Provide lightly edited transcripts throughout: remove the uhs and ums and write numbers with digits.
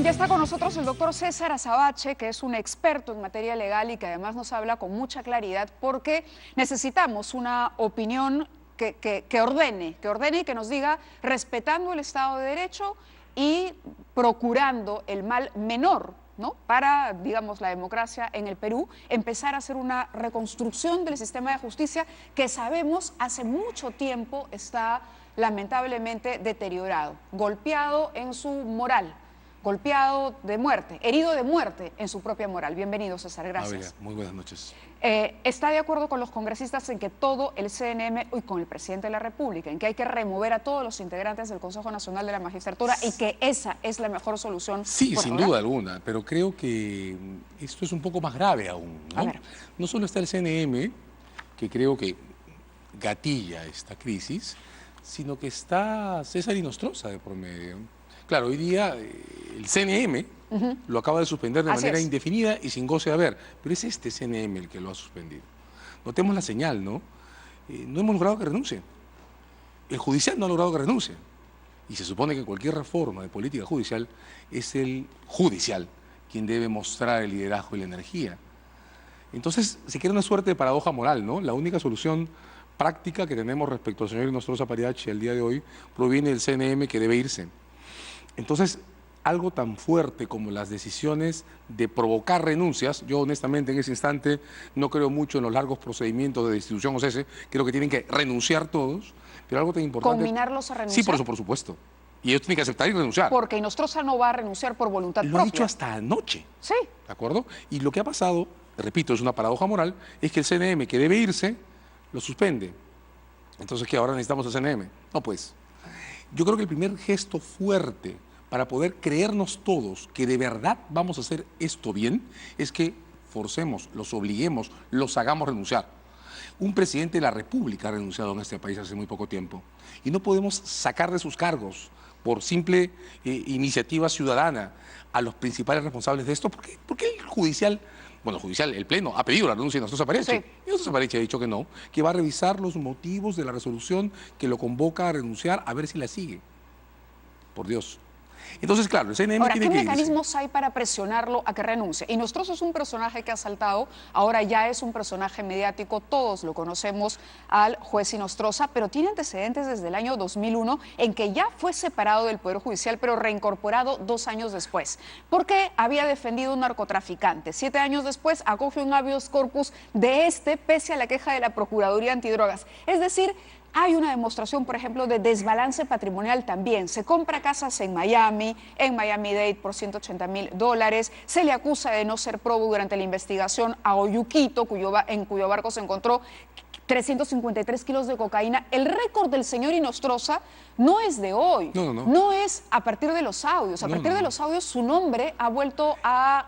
Ya está con nosotros el doctor César Azabache, que es un experto en materia legal y que además nos habla con mucha claridad porque necesitamos una opinión que ordene y que nos diga, respetando el Estado de Derecho y procurando el mal menor, ¿no? Para, digamos, la democracia en el Perú, empezar a hacer una reconstrucción del sistema de justicia que sabemos hace mucho tiempo está lamentablemente deteriorado, golpeado en su moral, golpeado de muerte, herido de muerte en su propia moral. Bienvenido, César, gracias. Muy buenas noches. ¿Está de acuerdo con los congresistas en que todo el CNM y con el presidente de la República, en que hay que remover a todos los integrantes del Consejo Nacional de la Magistratura y que esa es la mejor solución? Sí, sin duda alguna, pero creo que esto es un poco más grave aún, ¿no? A ver. No solo está el CNM, que creo que gatilla esta crisis, sino que está César Inostroza de por medio. Claro, hoy día el CNM lo acaba de suspender de manera indefinida y sin goce de haber, pero es este CNM el que lo ha suspendido. Notemos la señal, ¿no? No hemos logrado que renuncie. El judicial no ha logrado que renuncie. Y se supone que cualquier reforma de política judicial es el judicial quien debe mostrar el liderazgo y la energía. Entonces se crea una suerte de paradoja moral, ¿no? La única solución práctica que tenemos respecto al señor Inostroza Pariachi al día de hoy proviene del CNM, que debe irse. Entonces, algo tan fuerte como las decisiones de provocar renuncias, yo honestamente en ese instante no creo mucho en los largos procedimientos de destitución o cese, creo que tienen que renunciar todos, pero algo tan importante... ¿Combinarlos a renunciar? Sí, por supuesto. Y ellos tienen que aceptar y renunciar. Porque Inostroza no va a renunciar por voluntad propia. Lo ha dicho hasta anoche. Sí. ¿De acuerdo? Y lo que ha pasado, repito, es una paradoja moral, es que el CNM, que debe irse, lo suspende. Entonces, ¿qué? ¿Ahora necesitamos el CNM? No, pues. Yo creo que el primer gesto fuerte para poder creernos todos que de verdad vamos a hacer esto bien es que forcemos, los obliguemos, los hagamos renunciar. Un presidente de la República ha renunciado en este país hace muy poco tiempo y no podemos sacar de sus cargos por simple iniciativa ciudadana a los principales responsables de esto, porque el judicial... Bueno, el Pleno ha pedido la renuncia de Inostroza Pariachi. Sí. Y Inostroza Pariachi ha dicho que no, que va a revisar los motivos de la resolución que lo convoca a renunciar, a ver si la sigue. Por Dios. Entonces, claro, el CNM tiene que irse. ¿Qué mecanismos hay para presionarlo a que renuncie? Inostroza es un personaje que ha saltado, ahora ya es un personaje mediático, todos lo conocemos al juez Inostroza, pero tiene antecedentes desde el año 2001 en que ya fue separado del Poder Judicial, pero reincorporado 2 años después, porque había defendido a un narcotraficante. 7 años después acoge un habeas corpus de pese a la queja de la Procuraduría Antidrogas. Es decir, hay una demostración, por ejemplo, de desbalance patrimonial también. Se compra casas en Miami-Dade por $180,000. Se le acusa de no ser probo durante la investigación a Oyuquito, en cuyo barco se encontró 353 kilos de cocaína. El récord del señor Inostroza no es de hoy. No es a partir de los audios. A partir de los audios su nombre ha vuelto a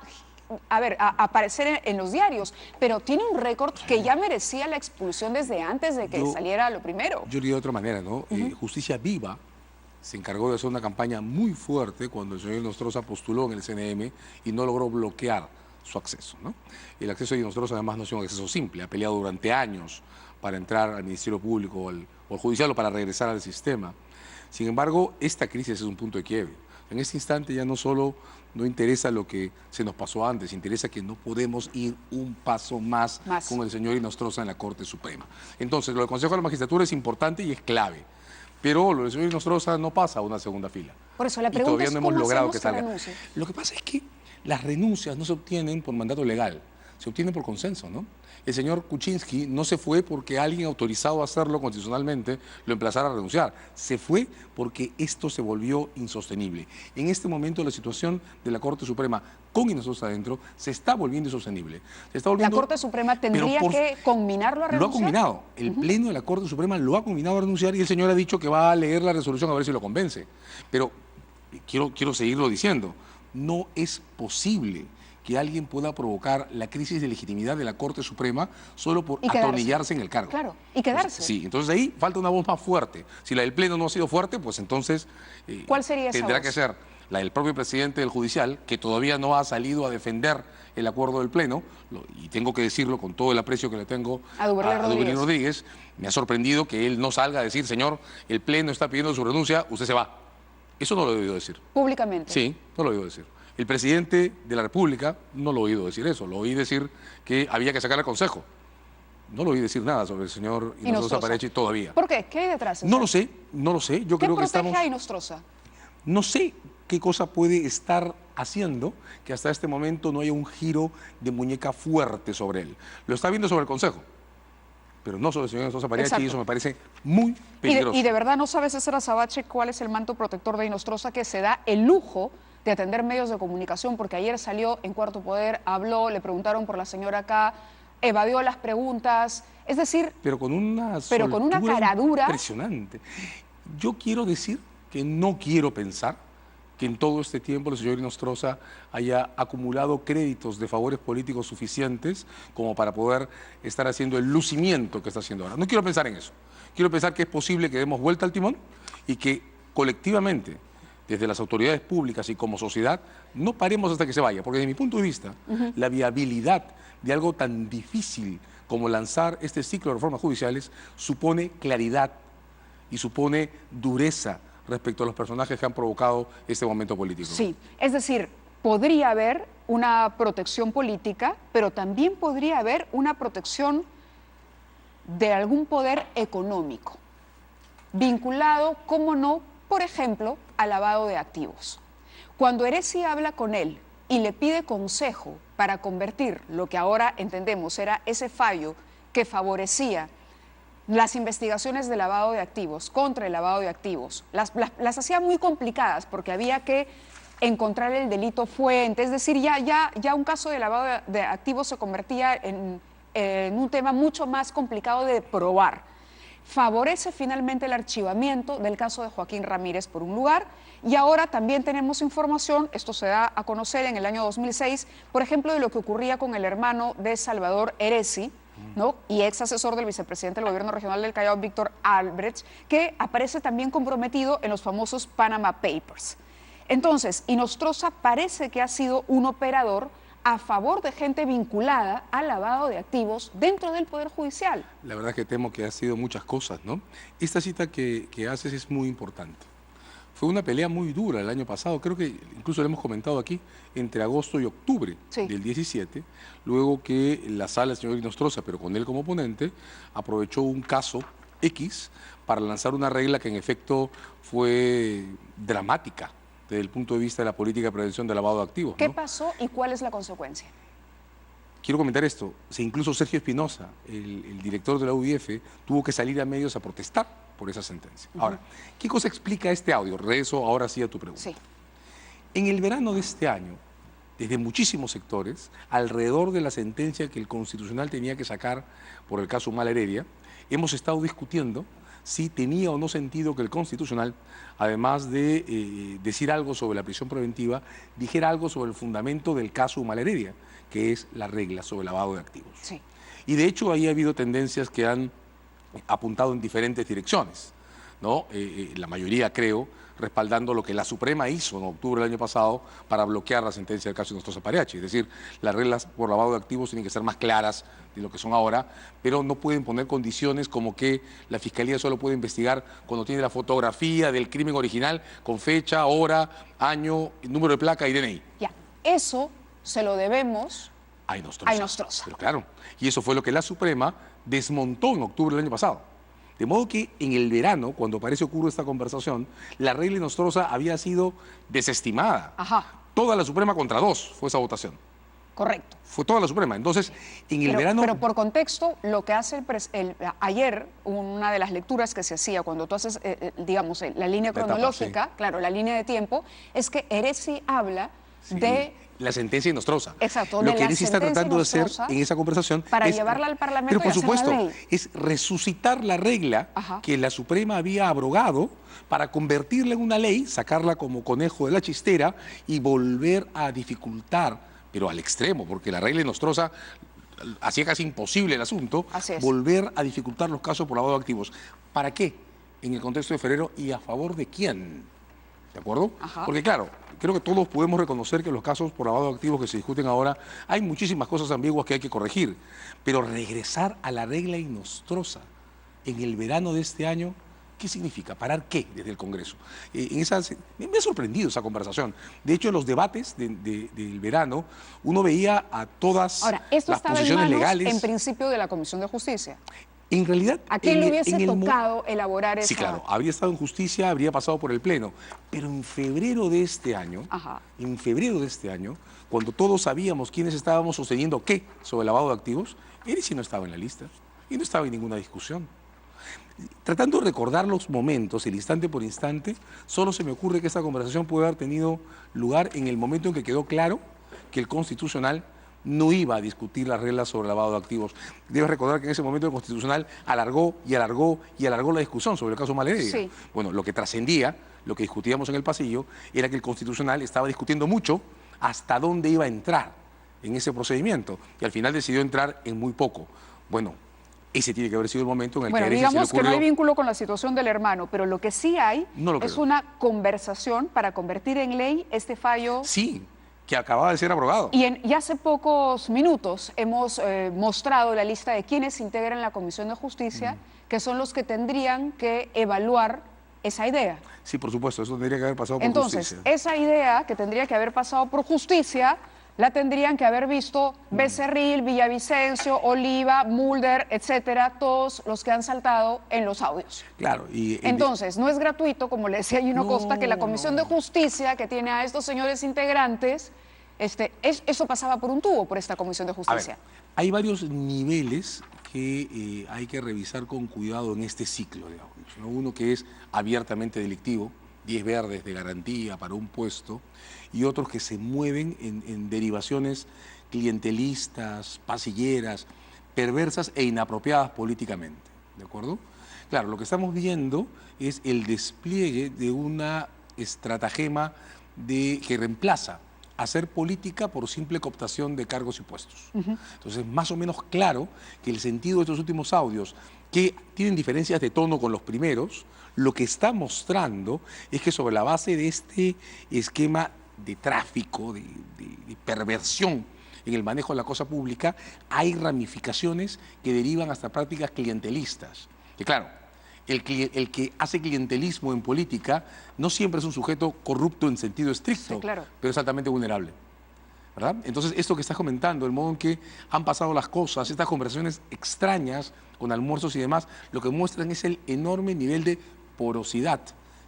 aparecer en los diarios, pero tiene un récord que ya merecía la expulsión desde antes de que saliera lo primero. Yo diría de otra manera, ¿no? Justicia Viva se encargó de hacer una campaña muy fuerte cuando el señor Inostroza postuló en el CNM y no logró bloquear su acceso, ¿no? El acceso de Inostroza además no es un acceso simple, ha peleado durante años para entrar al Ministerio Público o al Judicial o para regresar al sistema. Sin embargo, esta crisis es un punto de quiebre. En este instante ya no solo no interesa lo que se nos pasó antes, interesa que no podemos ir un paso más con el señor Inostroza en la Corte Suprema. Entonces, lo del Consejo de la Magistratura es importante y es clave, pero lo del señor Inostroza no pasa a una segunda fila. Por eso la pregunta es ¿cómo hacemos que salga? Renuncie? Lo que pasa es que las renuncias no se obtienen por mandato legal, se obtienen por consenso, ¿no? El señor Kuczynski no se fue porque alguien autorizado a hacerlo constitucionalmente lo emplazara a renunciar. Se fue porque esto se volvió insostenible. En este momento la situación de la Corte Suprema con Inostroza adentro se está volviendo insostenible. ¿La Corte Suprema tendría que conminarlo a renunciar? Lo ha combinado. El Pleno de la Corte Suprema lo ha combinado a renunciar y el señor ha dicho que va a leer la resolución a ver si lo convence. Pero quiero seguirlo diciendo. No es posible que alguien pueda provocar la crisis de legitimidad de la Corte Suprema solo por atornillarse en el cargo. Claro, y quedarse. Sí, entonces ahí falta una voz más fuerte. Si la del Pleno no ha sido fuerte, pues entonces ¿cuál sería esa tendrá voz? que ser la del propio presidente del Judicial, que todavía no ha salido a defender el acuerdo del Pleno, y tengo que decirlo con todo el aprecio que le tengo a Duberlín Rodríguez. Me ha sorprendido que él no salga a decir, señor, el Pleno está pidiendo su renuncia, usted se va. Eso no lo he oído decir. ¿Públicamente? Sí, no lo he oído decir. El presidente de la República no lo he oído decir eso, lo oí decir que había que sacar al Consejo. No lo oí decir nada sobre el señor Inostroza Parachi todavía. ¿Por qué? ¿Qué hay detrás? No lo sé, no lo sé. Yo ¿Qué creo que protege estamos... a Inostroza? No sé qué cosa puede estar haciendo que hasta este momento no haya un giro de muñeca fuerte sobre él. Lo está viendo sobre el Consejo, pero no sobre el señor Inostroza Parachi, y eso me parece muy peligroso. Y de verdad no sabe, César Azabache, cuál es el manto protector de Inostroza que se da el lujo de atender medios de comunicación, porque ayer salió en Cuarto Poder, habló, le preguntaron por la señora acá, evadió las preguntas, es decir... Pero con una caradura impresionante. Yo quiero decir que no quiero pensar que en todo este tiempo el señor Inostroza haya acumulado créditos de favores políticos suficientes como para poder estar haciendo el lucimiento que está haciendo ahora. No quiero pensar en eso. Quiero pensar que es posible que demos vuelta al timón y que colectivamente, desde las autoridades públicas y como sociedad, no paremos hasta que se vaya, porque desde mi punto de vista, la viabilidad de algo tan difícil como lanzar este ciclo de reformas judiciales supone claridad y supone dureza respecto a los personajes que han provocado este momento político. Sí, es decir, podría haber una protección política, pero también podría haber una protección de algún poder económico, vinculado, cómo no, por ejemplo, al lavado de activos. Cuando Heresi habla con él y le pide consejo para convertir lo que ahora entendemos era ese fallo que favorecía las investigaciones de lavado de activos, contra el lavado de activos, las hacía muy complicadas porque había que encontrar el delito fuente, es decir, ya un caso de lavado de activos se convertía en un tema mucho más complicado de probar. Favorece finalmente el archivamiento del caso de Joaquín Ramírez por un lugar, y ahora también tenemos información, esto se da a conocer en el año 2006, por ejemplo, de lo que ocurría con el hermano de Salvador Heresi, ¿no? Y ex asesor del vicepresidente del gobierno regional del Callao, Víctor Albrecht, que aparece también comprometido en los famosos Panama Papers. Entonces, Inostroza parece que ha sido un operador a favor de gente vinculada al lavado de activos dentro del Poder Judicial. La verdad que temo que ha sido muchas cosas, ¿no? Esta cita que haces es muy importante. Fue una pelea muy dura el año pasado, creo que incluso lo hemos comentado aquí, entre agosto y octubre del 17, luego que la sala del señor Inostroza, pero con él como ponente, aprovechó un caso X para lanzar una regla que en efecto fue dramática desde el punto de vista de la política de prevención del lavado de activos. ¿Qué pasó y cuál es la consecuencia? Quiero comentar esto, incluso Sergio Espinosa, el director de la UIF, tuvo que salir a medios a protestar por esa sentencia. Ahora, ¿qué cosa explica este audio? Regreso ahora sí a tu pregunta. Sí. En el verano de este año, desde muchísimos sectores, alrededor de la sentencia que el Constitucional tenía que sacar por el caso Humala Heredia, hemos estado discutiendo si tenía o no sentido que el Constitucional, además de decir algo sobre la prisión preventiva, dijera algo sobre el fundamento del caso Humala Heredia, que es la regla sobre lavado de activos. Sí. Y de hecho ahí ha habido tendencias que han apuntado en diferentes direcciones, ¿no? La mayoría, creo, respaldando lo que la Suprema hizo en octubre del año pasado para bloquear la sentencia del caso Inostroza Parachi. Es decir, las reglas por lavado de activos tienen que ser más claras de lo que son ahora, pero no pueden poner condiciones como que la Fiscalía solo puede investigar cuando tiene la fotografía del crimen original con fecha, hora, año, número de placa y DNI. Ya, eso se lo debemos a Inostroza. A Inostroza. Pero claro, y eso fue lo que la Suprema desmontó en octubre del año pasado. De modo que en el verano, cuando parece ocurre esta conversación, la regla Inostroza había sido desestimada. Ajá. Toda la Suprema contra 2 fue esa votación. Correcto. Fue toda la Suprema. Entonces, en el verano... Pero por contexto, lo que hace ayer, una de las lecturas que se hacía cuando tú haces, digamos, la línea cronológica, etapa, sí. Claro, la línea de tiempo, es que Heresi habla de... La sentencia Inostroza. Exacto. Lo que Heresi está tratando de hacer en esa conversación para llevarla al Parlamento. Pero por y hacer supuesto, la ley. es resucitar la regla que la Suprema había abrogado para convertirla en una ley, sacarla como conejo de la chistera y volver a dificultar, pero al extremo, porque la regla Inostroza hacía casi imposible el asunto, volver a dificultar los casos por lavado de activos. ¿Para qué? En el contexto de febrero y a favor de quién. ¿De acuerdo? Porque claro, creo que todos podemos reconocer que en los casos por lavado de activos que se discuten ahora hay muchísimas cosas ambiguas que hay que corregir, pero regresar a la regla Inostroza en el verano de este año ¿Qué significa? ¿Parar qué desde el Congreso? Me ha sorprendido esa conversación. De hecho, en los debates del verano, uno veía a todas Ahora, esto las estaba en posiciones manos, legales. en principio, de la Comisión de Justicia. En realidad, ¿A quién le hubiese tocado elaborar esa? Sí, claro, habría estado en justicia, habría pasado por el Pleno. Pero en febrero de este año, cuando todos sabíamos quiénes estábamos sosteniendo qué sobre el lavado de activos, él sí no estaba en la lista y no estaba en ninguna discusión. Tratando de recordar los momentos, el instante por instante, solo se me ocurre que esta conversación puede haber tenido lugar en el momento en que quedó claro que el Constitucional no iba a discutir las reglas sobre el lavado de activos. Debes recordar que en ese momento el Constitucional alargó la discusión sobre el caso Malheredia. Sí. Bueno, lo que trascendía, lo que discutíamos en el pasillo, era que el Constitucional estaba discutiendo mucho hasta dónde iba a entrar en ese procedimiento y al final decidió entrar en muy poco. Bueno, ese tiene que haber sido el momento en el que a Grecia se le digamos que ocurrió... no hay vínculo con la situación del hermano, pero lo que sí hay es una conversación para convertir en ley este fallo. Sí, que acababa de ser aprobado. Y hace pocos minutos hemos mostrado la lista de quienes integran la Comisión de Justicia, que son los que tendrían que evaluar esa idea. Sí, por supuesto, eso tendría que haber pasado por justicia. Entonces, esa idea que tendría que haber pasado por justicia, la tendrían que haber visto Becerril, Villavicencio, Oliva, Mulder, etcétera, todos los que han saltado en los audios. Claro. Entonces, no es gratuito, como le decía Gino Costa, que la Comisión de Justicia, que tiene a estos señores integrantes, eso pasaba por un tubo, por esta Comisión de Justicia. A ver, hay varios niveles que hay que revisar con cuidado en este ciclo de audios, ¿no? Uno que es abiertamente delictivo, 10 verdes de garantía para un puesto, y otros que se mueven en derivaciones clientelistas, pasilleras, perversas e inapropiadas políticamente, ¿de acuerdo? Claro, lo que estamos viendo es el despliegue de una estratagema que reemplaza hacer política por simple cooptación de cargos y puestos. Entonces, más o menos claro que el sentido de estos últimos audios, que tienen diferencias de tono con los primeros, lo que está mostrando es que sobre la base de este esquema de tráfico, de perversión en el manejo de la cosa pública, hay ramificaciones que derivan hasta prácticas clientelistas. Que claro, el que hace clientelismo en política no siempre es un sujeto corrupto en sentido estricto, sí, claro, pero es altamente vulnerable, ¿verdad? Entonces, esto que estás comentando, el modo en que han pasado las cosas, estas conversaciones extrañas con almuerzos y demás, lo que muestran es el enorme nivel de porosidad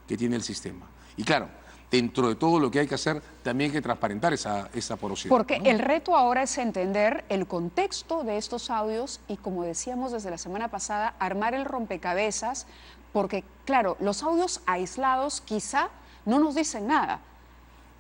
que tiene el sistema. Y claro, dentro de todo lo que hay que hacer, también hay que transparentar esa porosidad. Porque ¿no? el reto ahora es entender el contexto de estos audios y, como decíamos desde la semana pasada, armar el rompecabezas, porque, claro, los audios aislados quizá no nos dicen nada,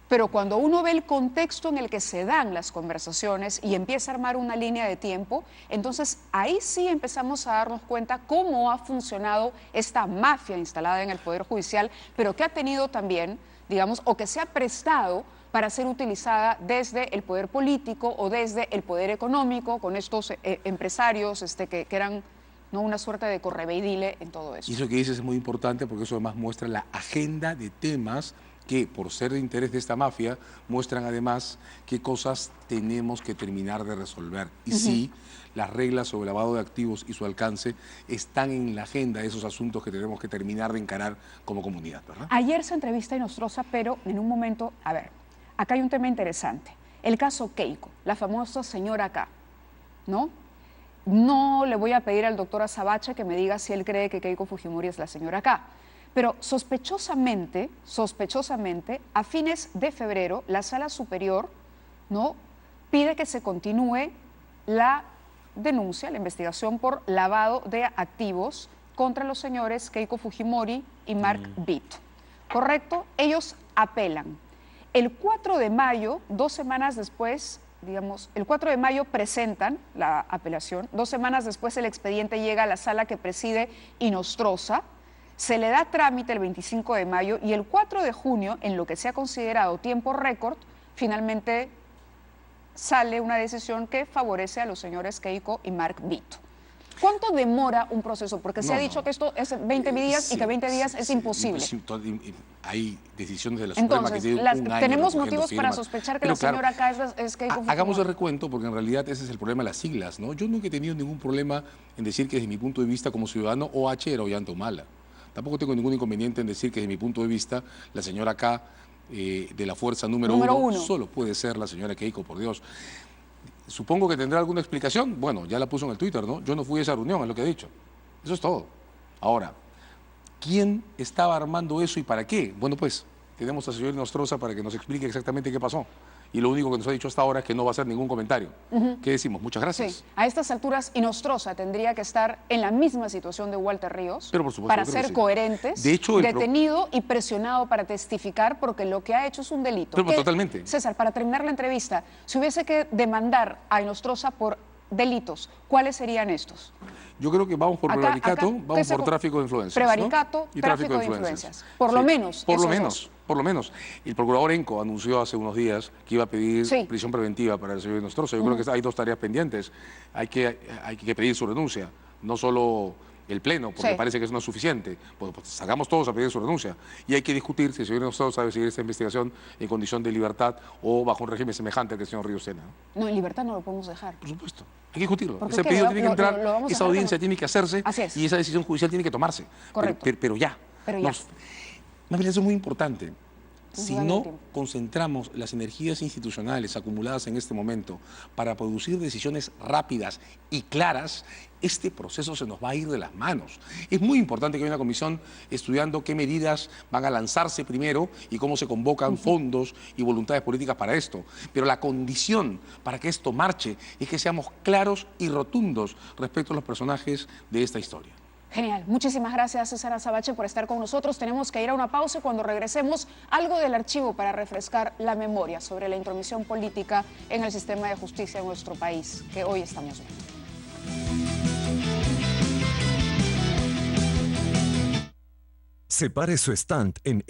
pero cuando uno ve el contexto en el que se dan las conversaciones y empieza a armar una línea de tiempo, entonces ahí sí empezamos a darnos cuenta cómo ha funcionado esta mafia instalada en el Poder Judicial, pero que ha tenido también, digamos, o que se ha prestado para ser utilizada desde el poder político o desde el poder económico, con estos empresarios que eran, ¿no?, una suerte de correveidile en todo eso. Y eso que dices es muy importante porque eso además muestra la agenda de temas que, por ser de interés de esta mafia, muestran además qué cosas tenemos que terminar de resolver. Y sí, las reglas sobre lavado de activos y su alcance están en la agenda de esos asuntos que tenemos que terminar de encarar como comunidad, ¿verdad? Ayer se entrevista Inostroza, pero en un momento, a ver, acá hay un tema interesante. El caso Keiko, la famosa señora K, ¿no? No le voy a pedir al doctor Azabache que me diga si él cree que Keiko Fujimori es la señora K. Pero sospechosamente, a fines de febrero, la Sala Superior, ¿no?, pide que se continúe la denuncia, la investigación por lavado de activos contra los señores Keiko Fujimori y Mark Witt. ¿Correcto? Ellos apelan. El 4 de mayo, 2 semanas después, digamos, el 4 de mayo presentan la apelación, 2 semanas después el expediente llega a la sala que preside Inostroza, se le da trámite el 25 de mayo y el 4 de junio, en lo que se ha considerado tiempo récord, finalmente sale una decisión que favorece a los señores Keiko y Mark Witt. ¿Cuánto demora un proceso? Porque se ha dicho que esto es 20 días y que 20 días es imposible. Hay decisiones de la Suprema que tienen un año tenemos motivos para sospechar que la señora acá es Keiko Fujimori. Hagamos el recuento porque en realidad ese es el problema de las siglas, ¿no? Yo nunca he tenido ningún problema en decir que desde mi punto de vista como ciudadano OH era Ollanta Humala. Tampoco tengo ningún inconveniente en decir que desde mi punto de vista, la señora K de la fuerza número uno solo puede ser la señora Keiko, por Dios. Supongo que tendrá alguna explicación. Bueno, ya la puso en el Twitter, ¿no? Yo no fui a esa reunión, es lo que ha dicho. Eso es todo. Ahora, ¿quién estaba armando eso y para qué? Bueno, pues, tenemos a señor Nostroza para que nos explique exactamente qué pasó. Y lo único que nos ha dicho hasta ahora es que no va a hacer ningún comentario. ¿Qué decimos? Muchas gracias. Sí. A estas alturas, Nostroza tendría que estar en la misma situación de Walter Ríos, pero por supuesto, para ser coherentes, de hecho, detenido y presionado para testificar porque lo que ha hecho es un delito. Pero totalmente. César, para terminar la entrevista, si hubiese que demandar a Nostroza por delitos, ¿cuáles serían estos? Yo creo que vamos por prevaricato, vamos por tráfico de influencias. Prevaricato, ¿no? Y tráfico de influencias. Por lo menos. Por lo menos. El procurador Enco anunció hace unos días que iba a pedir prisión preventiva para el señor Nostroza. Yo creo que hay dos tareas pendientes. Hay que pedir su renuncia, no solo el Pleno, porque parece que eso no es suficiente. Pues salgamos todos a pedir su renuncia. Y hay que discutir si el señor Nostroza debe seguir esta investigación en condición de libertad o bajo un régimen semejante al que el señor Ríos Sena. No, en libertad no lo podemos dejar. Por supuesto. Hay que discutirlo. Ese pedido tiene que entrar, esa audiencia tiene que hacerse y esa decisión judicial tiene que tomarse. Correcto. Pero ya. Eso es muy importante. Si no concentramos las energías institucionales acumuladas en este momento para producir decisiones rápidas y claras, este proceso se nos va a ir de las manos. Es muy importante que haya una comisión estudiando qué medidas van a lanzarse primero y cómo se convocan fondos y voluntades políticas para esto. Pero la condición para que esto marche es que seamos claros y rotundos respecto a los personajes de esta historia. Genial. Muchísimas gracias, César Azabache, por estar con nosotros. Tenemos que ir a una pausa y cuando regresemos, algo del archivo para refrescar la memoria sobre la intromisión política en el sistema de justicia en nuestro país, que hoy estamos viendo. Separe su stand en